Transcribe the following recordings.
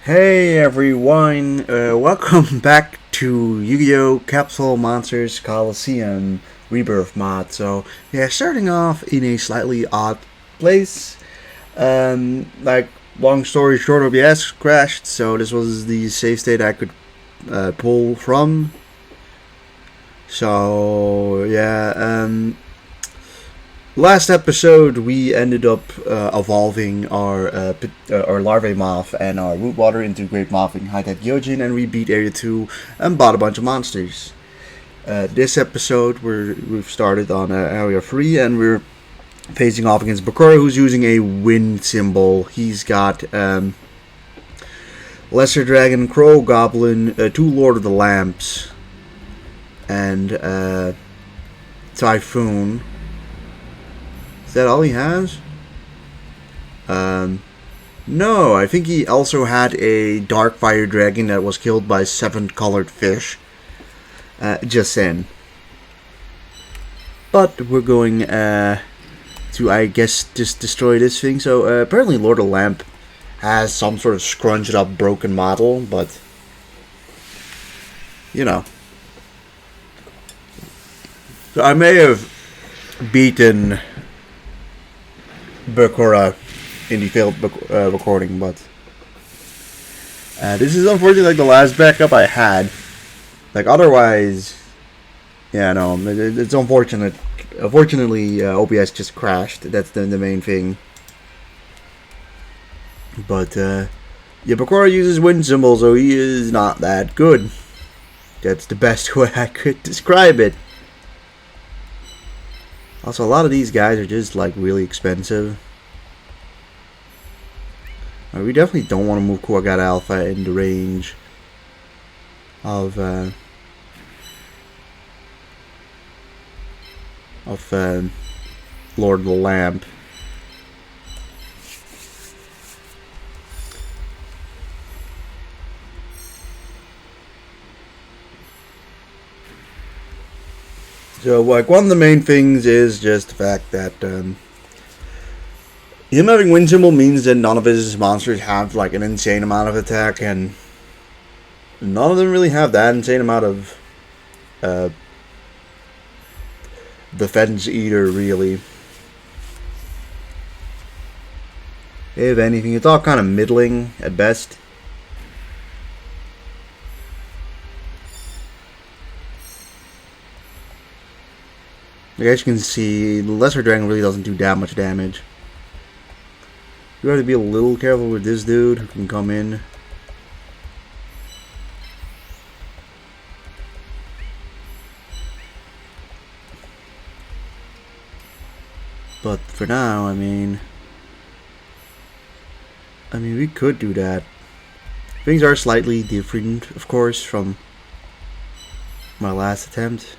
Hey everyone, welcome back to Yu-Gi-Oh! Capsule Monster Coliseum Rebirth mod. So, yeah, starting off in a slightly odd place. Long story short, OBS crashed, so this was the save state I could pull from. So, yeah, last episode, we ended up evolving our larvae moth and our root water into great moth and high-tech Gyojin, and we beat Area 2 and bought a bunch of monsters. This episode, we've started on Area 3, and we're facing off against Bakura, who's using a wind symbol. He's got Lesser Dragon, Crow, Goblin, 2 Lord of the Lamps, and Typhoon. Is that all he has? No, I think he also had a Dark Fire Dragon that was killed by 7 colored fish. Just saying. But we're going to, I guess, just destroy this thing. So apparently Lord of the Lamp has some sort of scrunched up broken model, but you know. So I may have beaten Bakura in the failed recording, but this is unfortunately like the last backup I had. Like otherwise, yeah, no, it's unfortunate. Unfortunately, OBS just crashed. That's the main thing. But yeah, Bakura uses wind symbol, so he is not that good. That's the best way I could describe it. Also, a lot of these guys are just like really expensive. We definitely don't want to move Kuwagata Alpha in the range of Lord of the Lamp. So, like, one of the main things is just the fact that him having wind symbol means that none of his monsters have like an insane amount of attack, and none of them really have that insane amount of defense either, really. If anything, it's all kind of middling at best. Like, as you can see, the Lesser Dragon really doesn't do that much damage. You have to be a little careful with this dude who can come in. But for now, I mean, we could do that. Things are slightly different, of course, from my last attempt.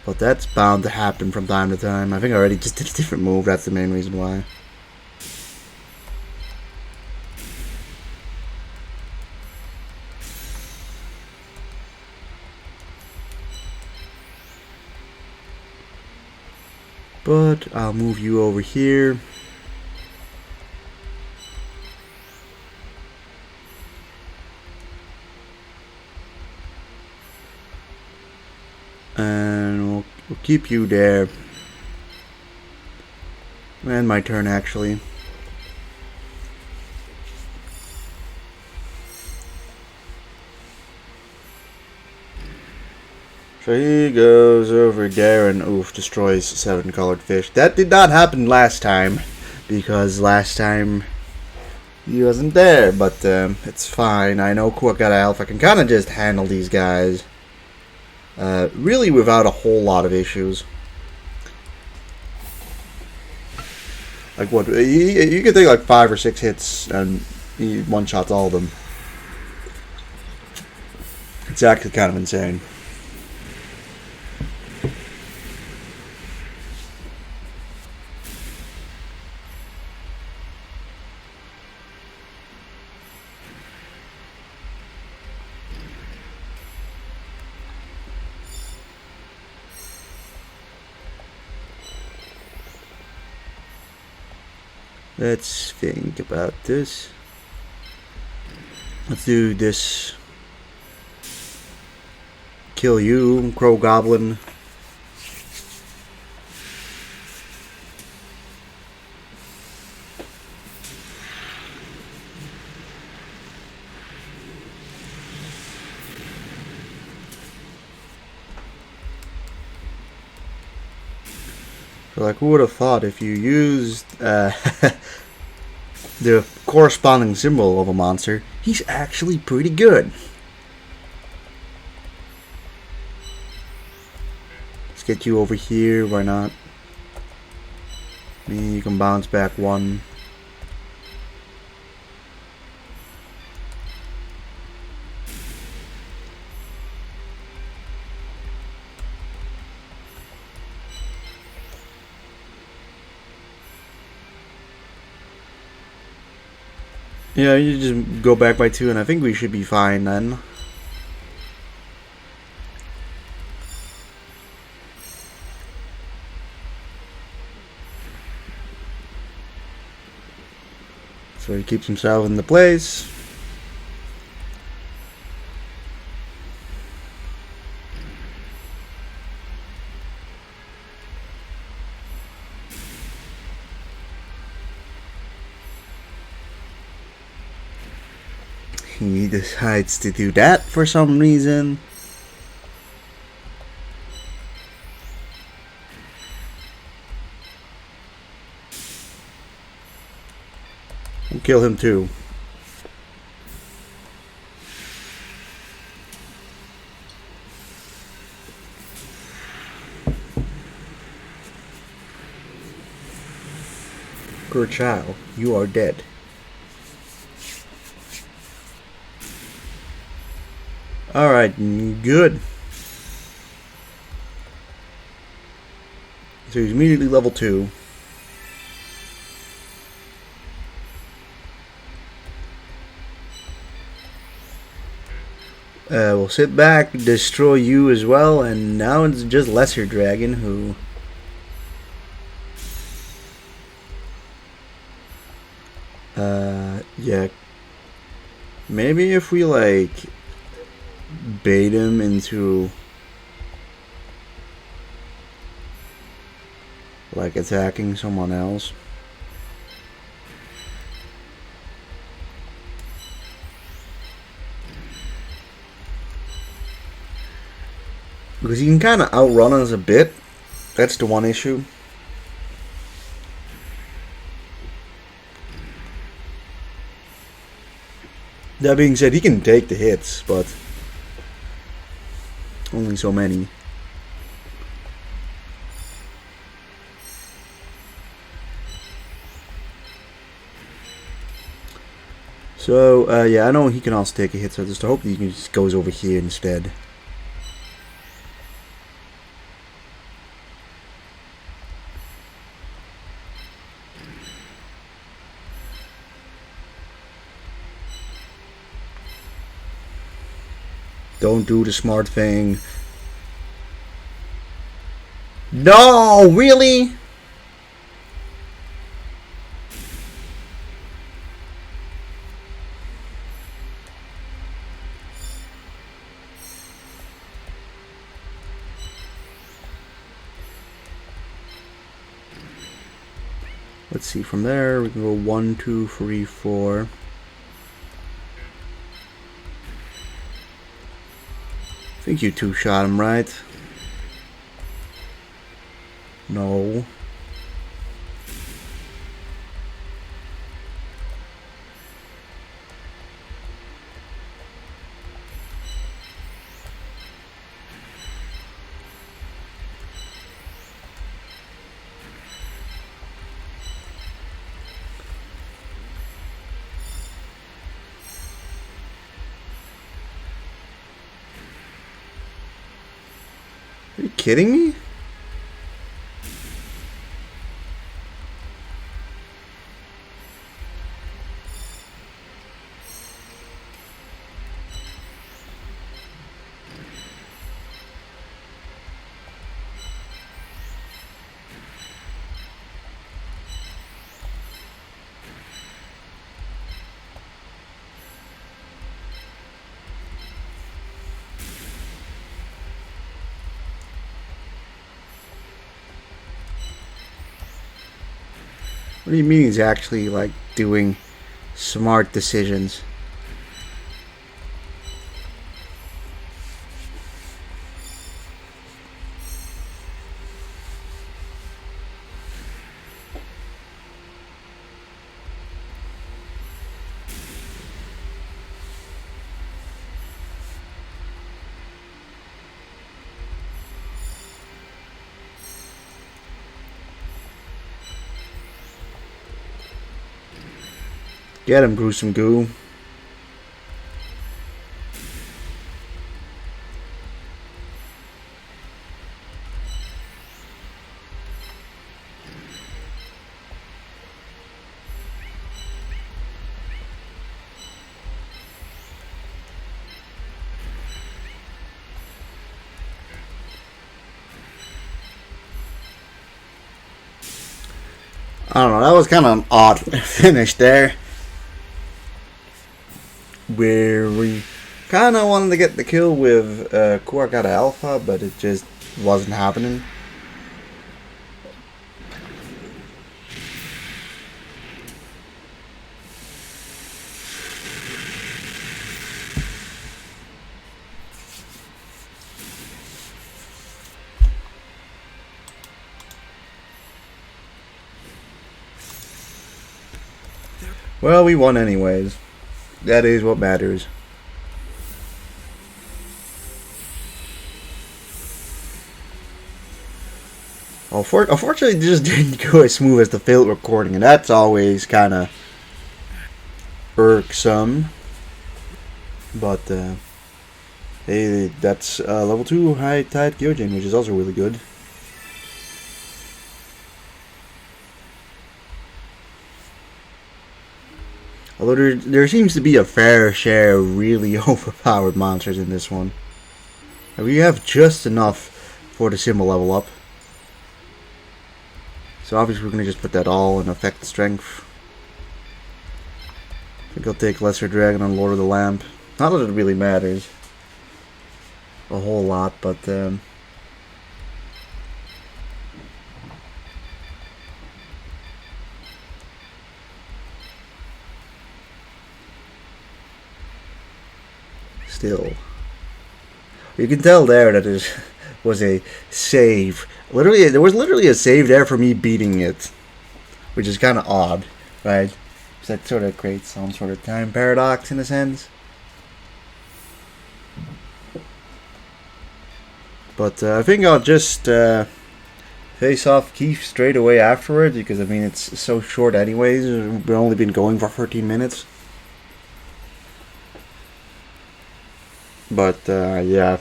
But that's bound to happen from time to time. I think I already just did a different move. That's the main reason why. But I'll move you over here. And we'll keep you there. And my turn, actually. So he goes over there and oof, destroys 7 colored fish. That did not happen last time, because last time he wasn't there, but it's fine. I know Kuwagata Alpha can kind of just handle these guys. Really without a whole lot of issues. Like what, you can take like 5 or 6 hits and he one-shots all of them. It's actually kind of insane. Let's think about this. Let's do this. Kill you, Crow Goblin. So like, who would have thought if you used the corresponding symbol of a monster, he's actually pretty good. Let's get you over here, why not? I mean, you can bounce back one. Yeah, you just go back by 2 and I think we should be fine then. So he keeps himself in the place. He decides to do that for some reason. We'll kill him too. Good child, you are dead. Alright, good. So he's immediately level 2. We'll sit back, destroy you as well, and now it's just Lesser Dragon who... yeah. Maybe if we, like, bait him into, like, attacking someone else. Because he can kind of outrun us a bit. That's the one issue. That being said, he can take the hits, but only so many. So, yeah, I know he can also take a hit, so I just hope he just goes over here instead. Don't do the smart thing. No, really? Let's see, from there we can go 1, 2, 3, 4. I think you 2-shot him, right? No. Are you kidding me? What do you mean he's actually, like, doing smart decisions? Get him, gruesome goo. I don't know, that was kind of an odd finish there. Where we kind of wanted to get the kill with Kurakata Alpha, but it just wasn't happening. Well, we won anyways. That is what matters. Unfortunately, it just didn't go as smooth as the failed recording, and that's always kind of irksome. But, hey, that's level 2 High Tide Gyojin, which is also really good. Although there seems to be a fair share of really overpowered monsters in this one. And we have just enough for the symbol level up. So obviously we're going to just put that all in effect strength. I think I'll take Lesser Dragon on Lord of the Lamp. Not that it really matters a whole lot, but still. You can tell there that it was a save. Literally, there was literally a save there for me beating it, which is kind of odd, right? So that sort of creates some sort of time paradox in a sense. But I think I'll just face off Keith straight away afterwards, because I mean it's so short anyways. We've only been going for 13 minutes. But yeah,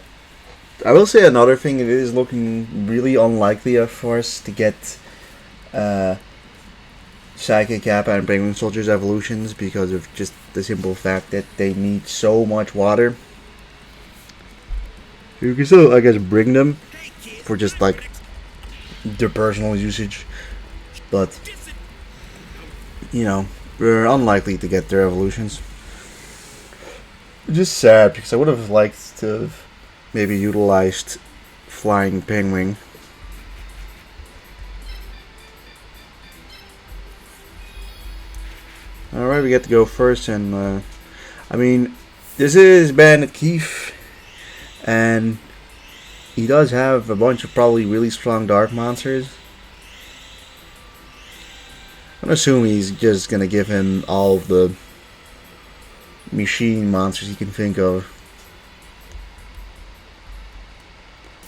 I will say another thing. It is looking really unlikely for us to get Psychic Kappa and Penguin Soldiers evolutions because of just the simple fact that they need so much water. You can still, I guess, bring them for just like their personal usage, but you know, we're unlikely to get their evolutions. Just sad because I would have liked to have maybe utilized Flying Penguin. Alright, we get to go first, and I mean, this is Bandit Keith, and he does have a bunch of probably really strong dark monsters. I'm assuming he's just gonna give him all of the machine monsters he can think of.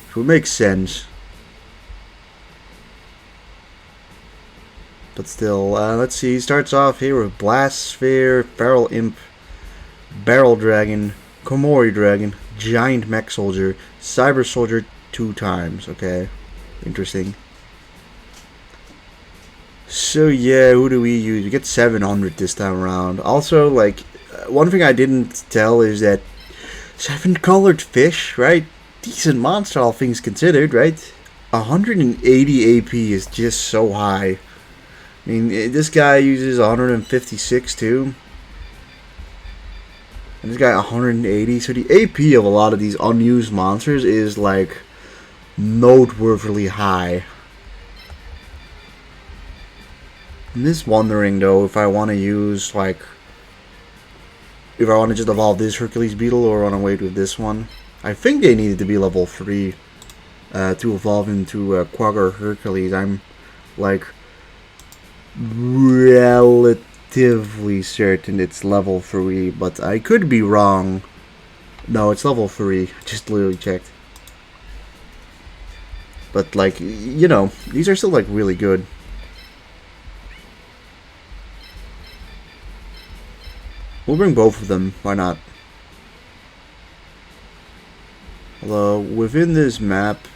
Which would make sense. But still, let's see, he starts off here with Blast Sphere, Feral Imp, Barrel Dragon, Komori Dragon, Giant Mech Soldier, Cyber Soldier 2 times. Okay, interesting. So yeah, who do we use? We get 700 this time around. Also, like, one thing I didn't tell is that 7-colored fish, right? Decent monster, all things considered, right? 180 AP is just so high. I mean, this guy uses 156 too. And this guy 180. So the AP of a lot of these unused monsters is like noteworthily high. I'm just wondering though if I want to use like, if I want to just evolve this Hercules Beetle or want to wait with this one. I think they needed to be level 3 to evolve into Quagga Hercules. I'm like relatively certain it's level 3, but I could be wrong. No, it's level 3. Just literally checked. But like, you know, these are still like really good. We'll bring both of them, why not? Although, within this map,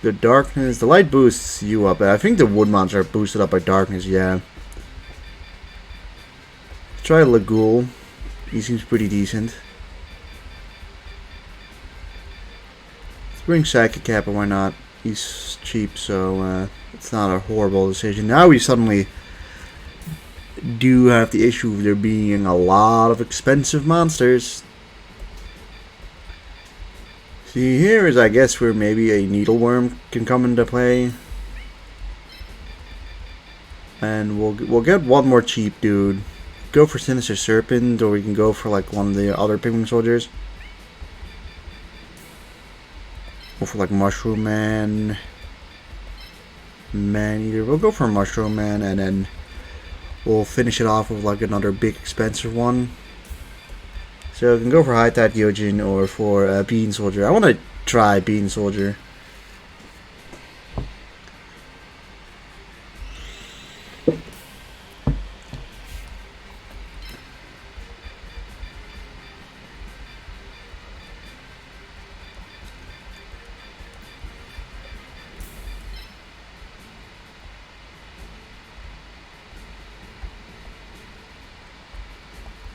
the darkness, the light boosts you up. I think the wood monsters are boosted up by darkness, yeah. Let's try Lagool. He seems pretty decent. Let's bring Psychic Kappa, why not? He's cheap, so it's not a horrible decision. Now we suddenly do have the issue of there being a lot of expensive monsters. See, here is I guess where maybe a Needleworm can come into play. And we'll get one more cheap dude. Go for Sinister Serpent, or we can go for like one of the other Pigman soldiers. Go for like Mushroom Man. Man-Eater. We'll go for Mushroom Man, and then we'll finish it off with like another big expensive one. So we can go for High Tide Gyojin or for Bean Soldier. I want to try Bean Soldier.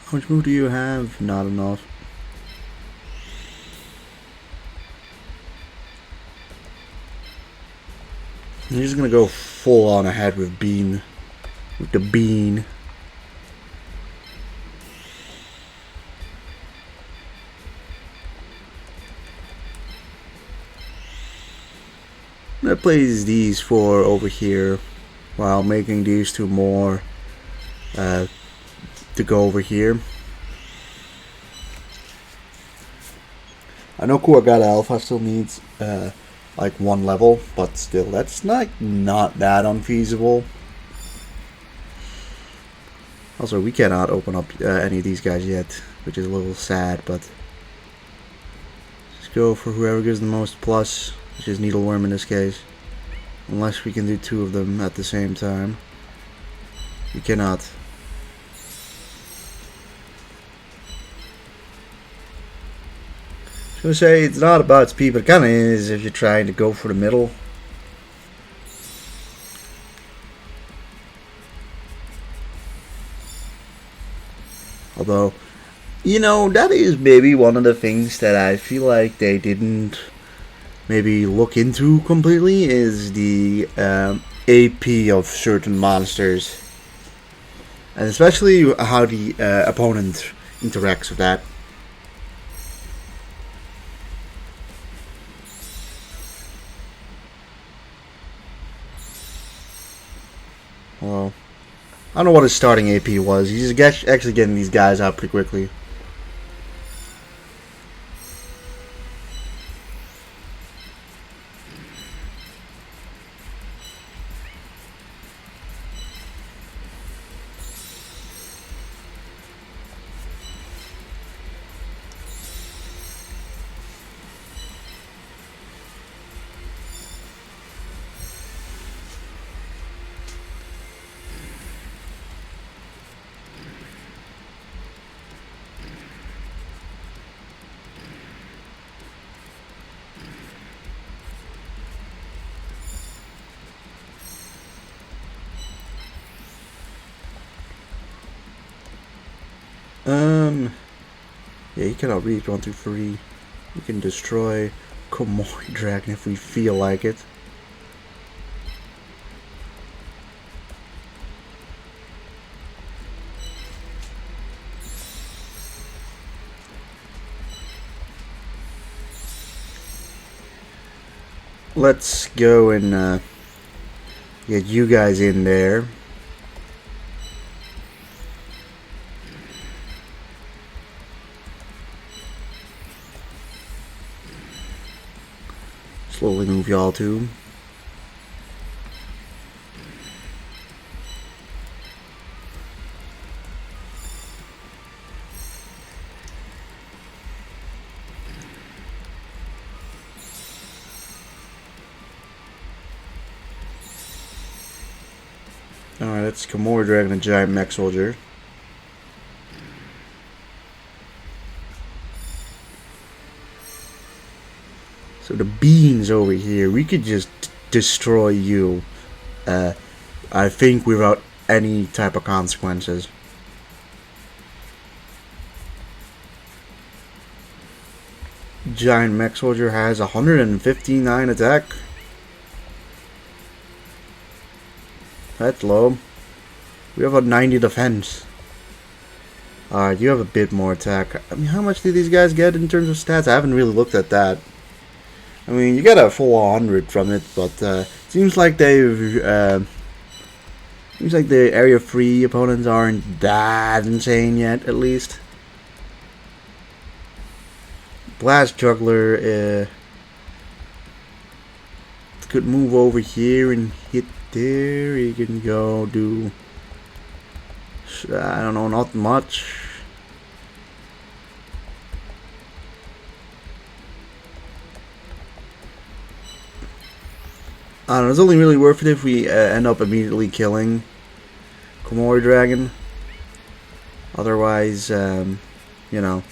How much move do you have? Not enough. I'm just gonna go full on ahead with Bean. With the Bean. I'm gonna place these 4 over here while making these 2 more to go over here. I know Quagga Alpha still needs like 1 level, but still, that's not that unfeasible. Also, we cannot open up any of these guys yet, which is a little sad, but just go for whoever gives the most plus, which is Needleworm in this case. Unless we can do 2 of them at the same time. We cannot. I was gonna say, it's not about speed, but it kinda is if you're trying to go for the middle. Although, you know, that is maybe one of the things that I feel like they didn't maybe look into completely, is the AP of certain monsters. And especially how the opponent interacts with that. Well, I don't know what his starting AP was. He's actually getting these guys out pretty quickly. Yeah, you cannot reach 1 through 3. We can destroy Komori Dragon if we feel like it. Let's go and get you guys in there. slowly move y'all too. Alright, that's Komori Dragon, a giant mech soldier. So the beans over here, we could just destroy you, I think, without any type of consequences. Giant mech soldier has 159 attack. That's low. We have a 90 defense. Alright, you have a bit more attack. I mean, how much do these guys get in terms of stats? I haven't really looked at that. I mean, you get a full 100 from it, but seems like they've seems like the area 3 opponents aren't that insane yet, at least. Blast Juggler could move over here and hit there. He can go do, I don't know, not much. I don't know, it's only really worth it if we end up immediately killing Komori Dragon. Otherwise, you know,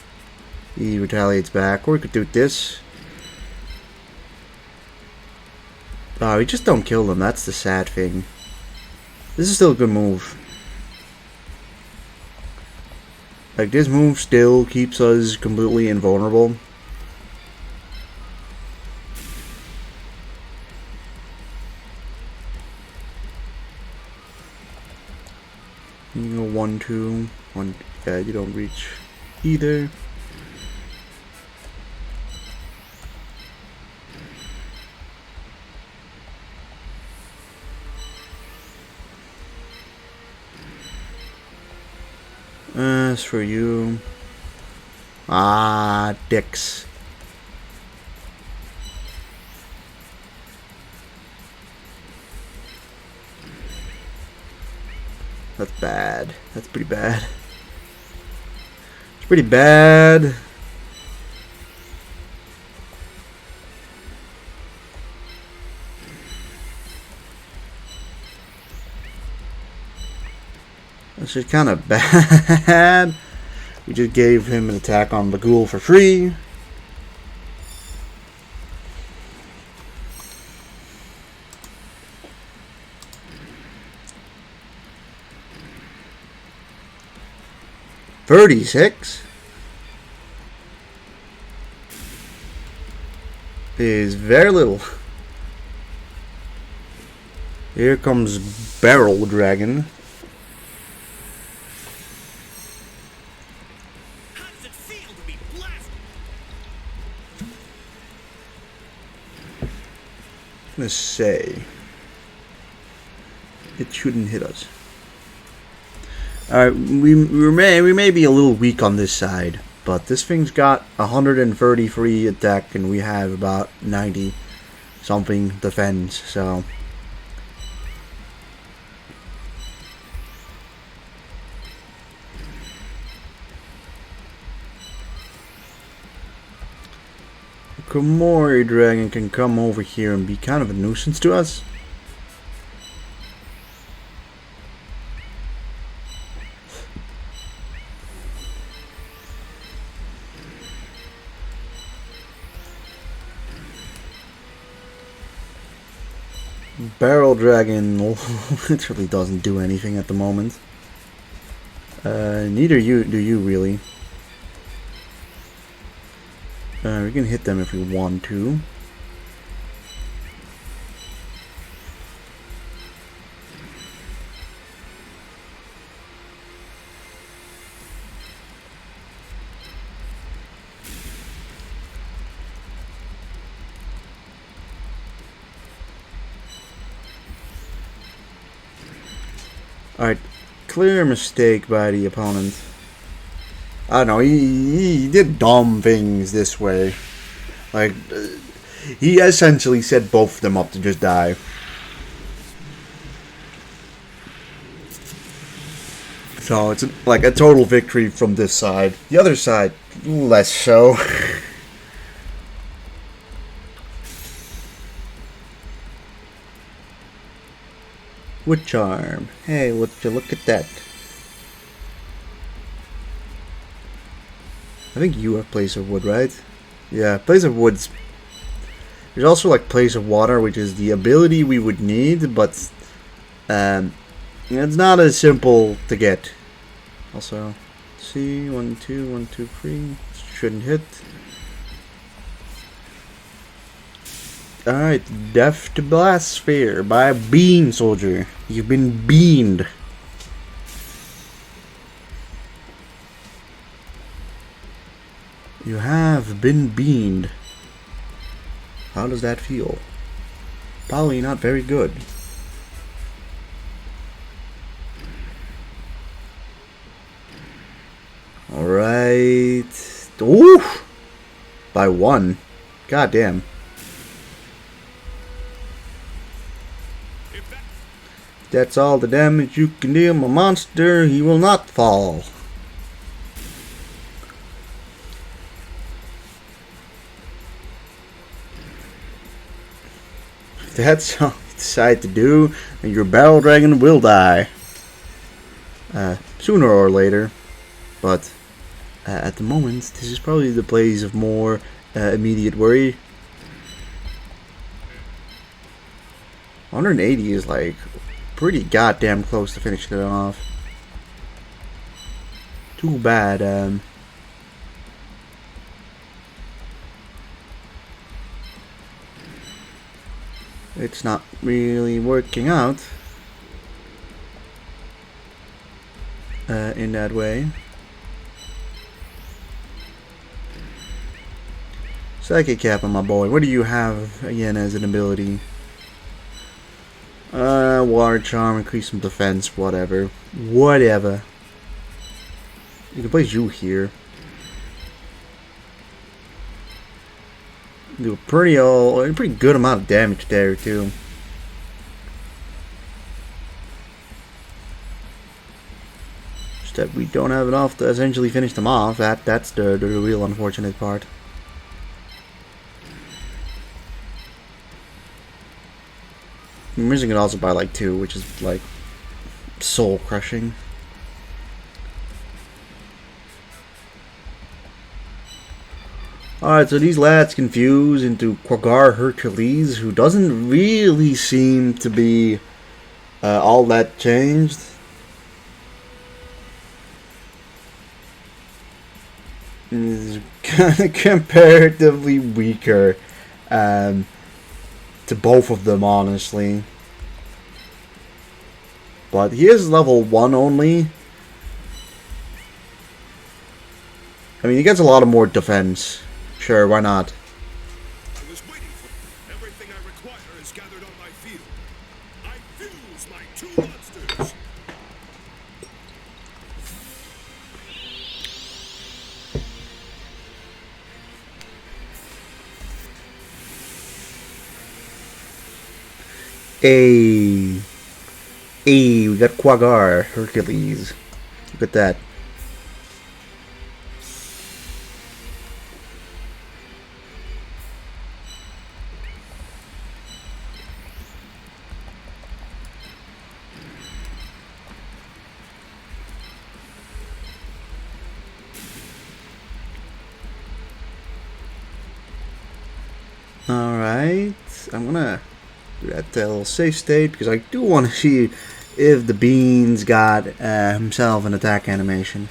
he retaliates back. Or we could do this. We just don't kill them, that's the sad thing. This is still a good move. Like, this move still keeps us completely invulnerable. You go 1, 2, 1. Yeah, you don't reach either. As for you, dicks. That's bad. That's pretty bad. It's pretty bad. That's just kind of bad. We just gave him an attack on the ghoul for free. $36 is very little. Here comes Barrel Dragon. How does it feel to be blasted? I'm gonna say it shouldn't hit us. Alright, we may be a little weak on this side, but this thing's got 133 attack and we have about 90 something defense, so Komori Dragon can come over here and be kind of a nuisance to us. Barrel Dragon literally doesn't do anything at the moment. Neither do you really. We can hit them if we want to. Alright, clear mistake by the opponent. I don't know, he did dumb things this way. Like, He essentially set both of them up to just die. So it's like a total victory from this side. The other side, less so. Wood charm. Hey, would you look at that? I think you have Place of Wood, right? Yeah, Place of Wood's... There's also like Place of Water, which is the ability we would need, but it's not as simple to get. Also, see, 1, 2, 1, 2, 3. Shouldn't hit. Alright, Death to Blast Sphere by Bean Soldier. You've been beamed. You have been beamed. How does that feel? Probably not very good. Alright. Ooh! By 1. God damn. That's all the damage you can deal my monster. He will not fall. If that's all you decide to do, then your battle dragon will die. Sooner or later. But at the moment, this is probably the place of more immediate worry. 180 is like pretty goddamn close to finishing it off. Too bad. It's not really working out in that way. Psychic Cap on my boy. What do you have again as an ability? Water Charm, increase some defense, whatever. Whatever. You can place you here. Do a pretty good amount of damage there too. Just that we don't have enough to essentially finish them off. That's the real unfortunate part. I'm missing it also by like 2, which is like soul crushing. Alright, so these lads confuse into Quaggar Hercules, who doesn't really seem to be all that changed. He's kind of comparatively weaker to both of them, honestly. But he is level 1 only. I mean, he gets a lot of more defense. Sure, why not? I was waiting for everything I require is gathered on my field. I fuse my 2 monsters. Hey, we got Quaggar Hercules. Look at that. Alright, I'm gonna do that little safe state because I do want to see if the Beans got himself an attack animation.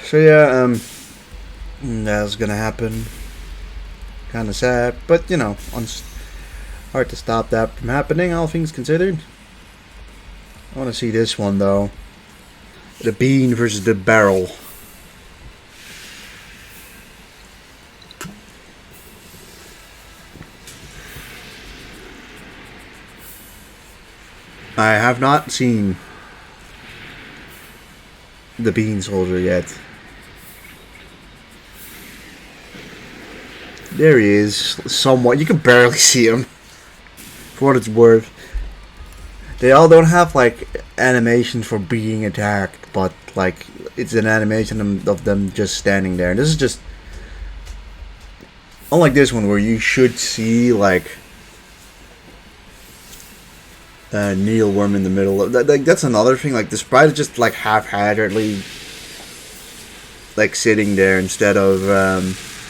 So yeah, that's gonna happen. Kinda sad, but you know, hard to stop that from happening, all things considered. I want to see this one though. The bean versus the barrel. I have not seen the bean soldier yet. There he is, somewhat. You can barely see him, for what it's worth. They all don't have like animation for being attacked, but like it's an animation of them just standing there. And this is just unlike this one where you should see like a needleworm in the middle. That's another thing. Like the sprite is just like haphazardly like sitting there instead of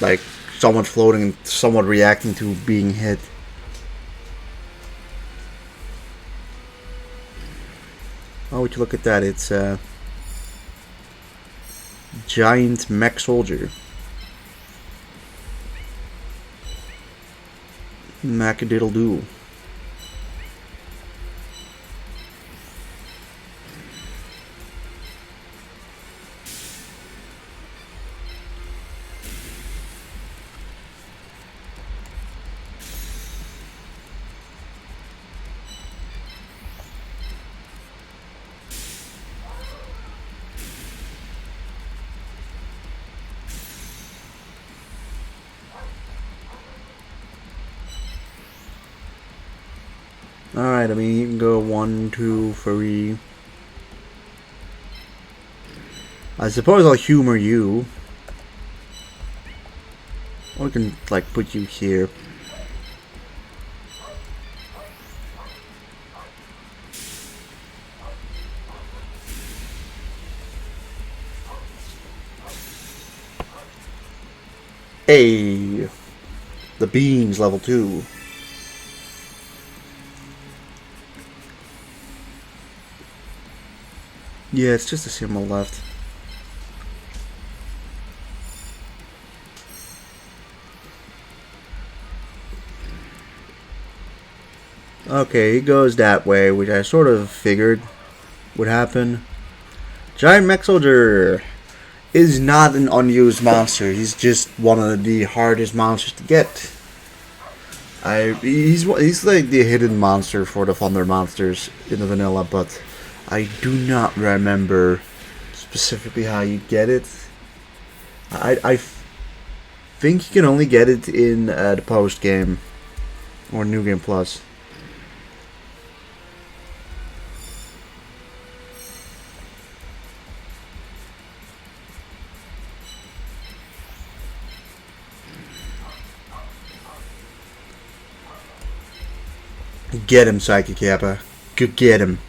like somewhat floating and somewhat reacting to being hit. Oh, would you look at that? It's a giant mech soldier. Mac-a-diddle-doo. Alright, I mean, you can go 1, 2, 3. I suppose I'll humor you. Or we can, like, put you here. Hey! The beans, level 2. Yeah, it's just a symbol left. Okay, he goes that way, which I sort of figured would happen. Giant Mech Soldier is not an unused monster. He's just one of the hardest monsters to get. He's like the hidden monster for the Thunder monsters in the vanilla, but I do not remember specifically how you get it. I think you can only get it in the post game or New Game Plus. Get him, Psychic Kappa. Go get him.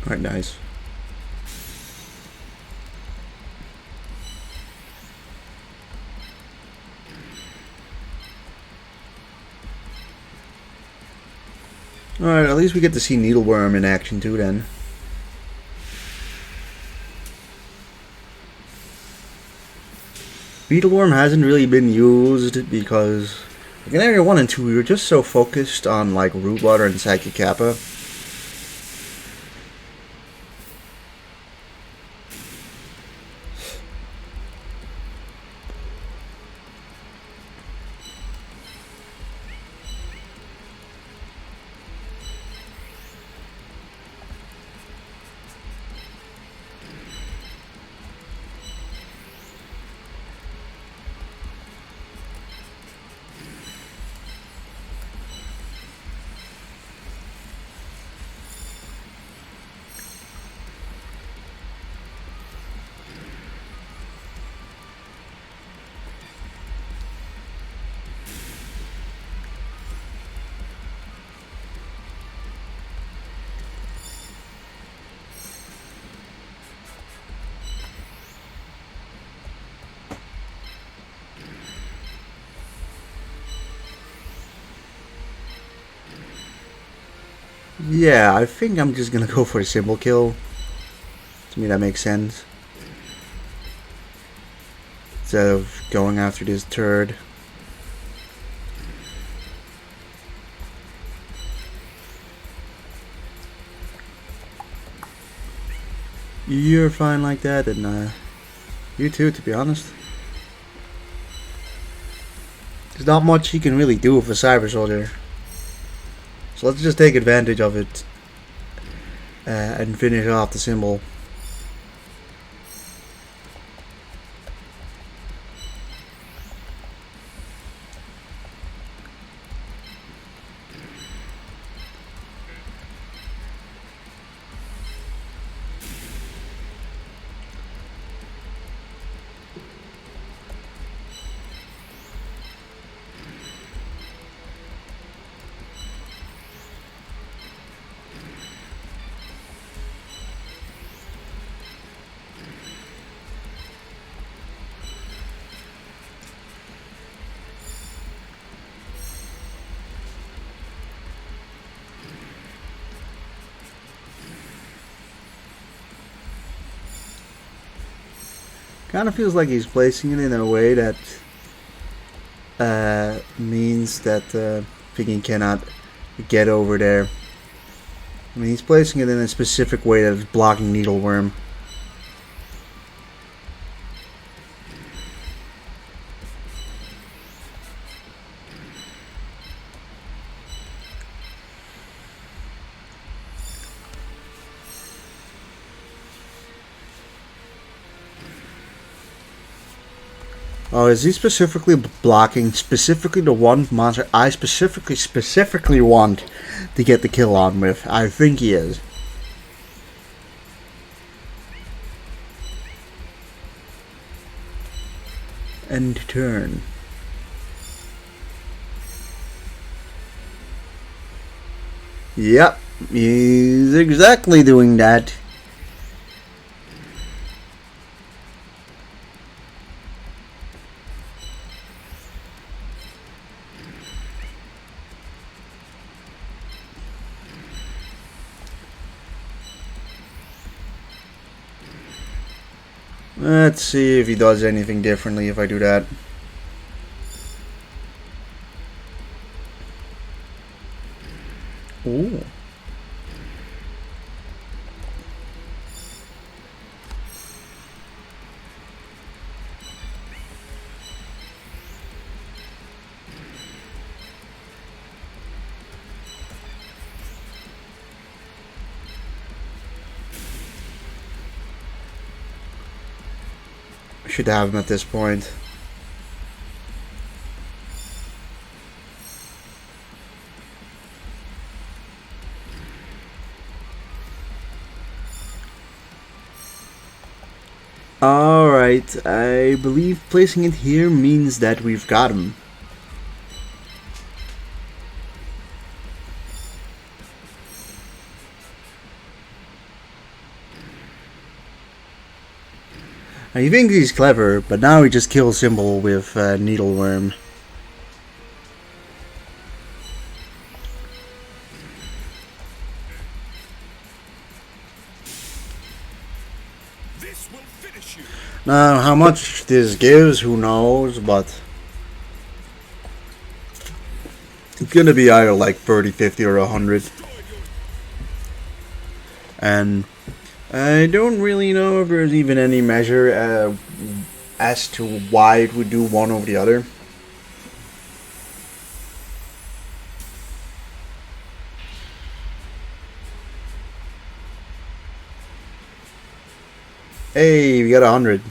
Alright, nice. Alright, at least we get to see Needleworm in action too then. Needleworm hasn't really been used because like in Area 1 and 2 we were just so focused on like Root Water and Psychic Kappa. Yeah, I think I'm just gonna go for a symbol kill. To me, that makes sense. Instead of going after this turd. You're fine like that, and you too, to be honest. There's not much he can really do with a Cyber Soldier. So let's just take advantage of it and finish off the symbol. Kind of feels like he's placing it in a way that means that Piggy cannot get over there. I mean, he's placing it in a specific way that is blocking Needleworm. Oh, is he specifically blocking specifically the one monster I specifically want to get the kill on with? I think he is. End turn. Yep, he's exactly doing that. Let's see if he does anything differently if I do that. Ooh. Should have him at this point. Alright, I believe placing it here means that we've got him. I think he's clever, but now he just kills Symbol with Needleworm. This will finish you. Now, how much this gives, who knows, but it's gonna be either like 30, 50, or 100. And I don't really know if there's even any measure as to why it would do one over the other. Hey, we got 100.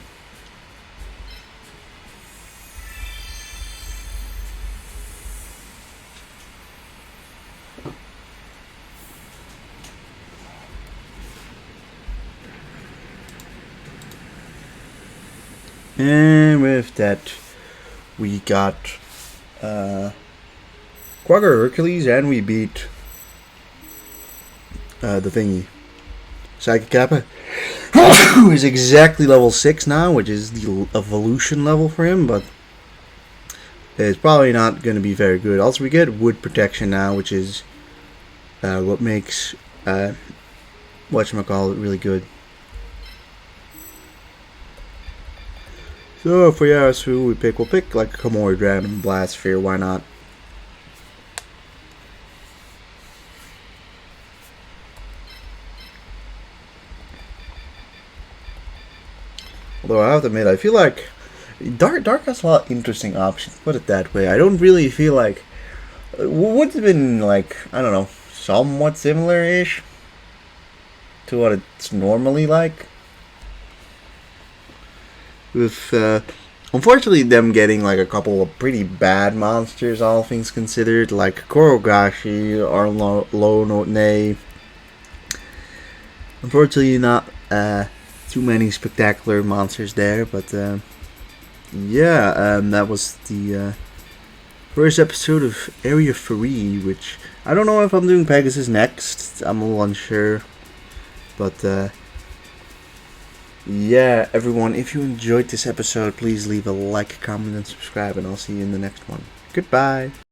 And with that, we got Quagga Hercules, and we beat the thingy. Psychic Kappa, who is exactly level 6 now, which is the evolution level for him, but it's probably not going to be very good. Also, we get wood protection now, which is what makes whatchamacallit really good. So if we ask who we pick, we'll pick like a Komori Dragon Blast Sphere, why not? Although I have to admit, I feel like Dark has a lot of interesting options, put it that way. I don't really feel like would have been like, I don't know, somewhat similar-ish to what it's normally like. With unfortunately them getting like a couple of pretty bad monsters, all things considered, like Korogashi or Lone. Unfortunately not too many spectacular monsters there, but yeah, that was the first episode of Area 3, which I don't know if I'm doing Pegasus next. I'm a little unsure. But yeah, everyone, if you enjoyed this episode, please leave a like, comment, and subscribe, and I'll see you in the next one. Goodbye.